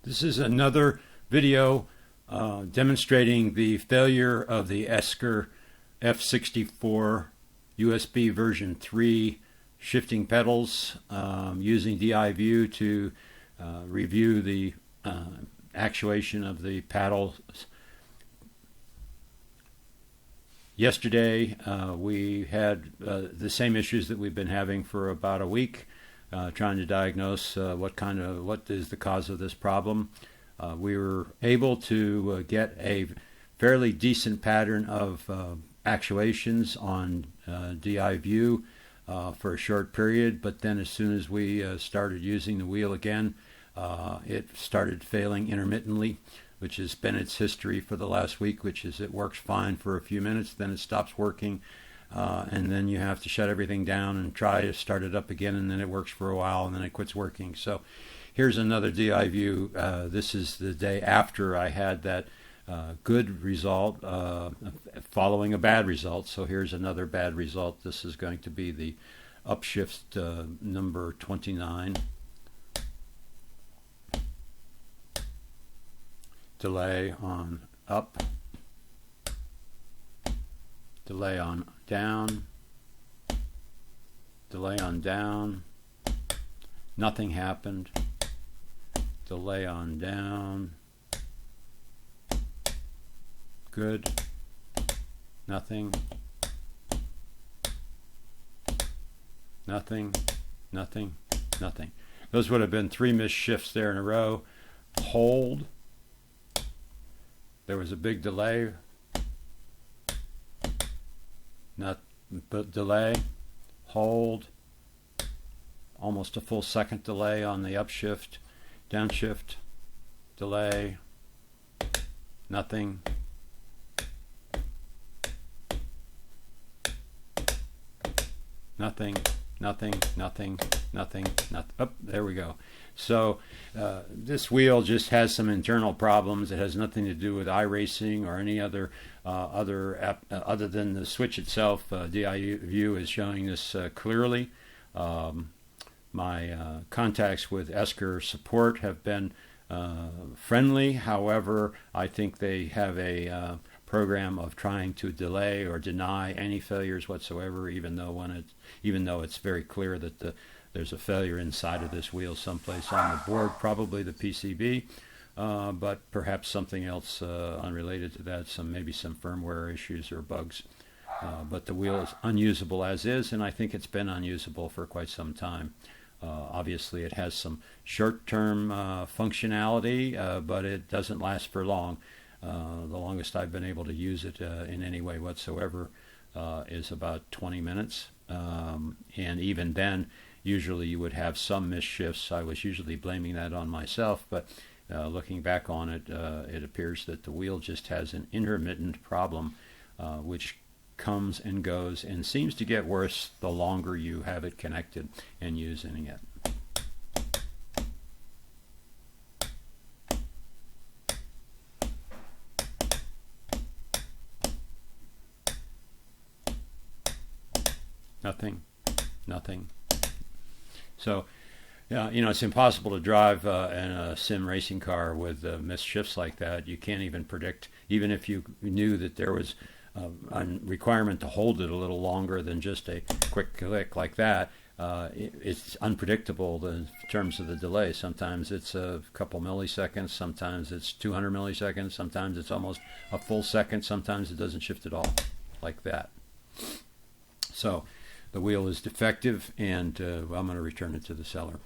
This is another video demonstrating the failure of the Ascher F64 USB version 3 shifting pedals using DiView to review the actuation of the paddles. Yesterday we had the same issues that we've been having for about a week, trying to diagnose what is the cause of this problem. We were able to get a fairly decent pattern of actuations on DiView for a short period, but then as soon as we started using the wheel again, it started failing intermittently, which has been its history for the last week, which is it works fine for a few minutes, then it stops working, and then you have to shut everything down and try to start it up again, and then it works for a while, and then it quits working. So here's another DiView. This is the day after I had that good result following a bad result. So here's another bad result. This is going to be the upshift number 29. Delay on up, delay on down, delay on down, nothing happened, delay on down, good, nothing, nothing, nothing, nothing. Those would have been 3 missed shifts there in a row. Hold. There was a big delay, delay, hold, almost a full second delay on the upshift, downshift, delay, nothing, nothing, nothing, nothing, nothing, nothing. Oh, there we go. So this wheel just has some internal problems. It has nothing to do with iRacing or any other other than the switch itself. DiView is showing this clearly. My contacts with Ascher support have been friendly. However, I think they have a program of trying to delay or deny any failures whatsoever, even though it's very clear that there's a failure inside of this wheel someplace on the board, probably the PCB, but perhaps something else unrelated to that, maybe some firmware issues or bugs. But the wheel is unusable as is, and I think it's been unusable for quite some time. Obviously, it has some short-term functionality, but it doesn't last for long. The longest I've been able to use it in any way whatsoever is about 20 minutes, and even then, usually you would have some missed shifts. I was usually blaming that on myself, but looking back on it, it appears that the wheel just has an intermittent problem, which comes and goes and seems to get worse the longer you have it connected and using it. Nothing, nothing. So, it's impossible to drive in a sim racing car with missed shifts like that. You can't even predict, even if you knew that there was a requirement to hold it a little longer than just a quick click like that. It's unpredictable in terms of the delay. Sometimes it's a couple milliseconds, sometimes it's 200 milliseconds, sometimes it's almost a full second, sometimes it doesn't shift at all, like that. So the wheel is defective, and I'm going to return it to the seller.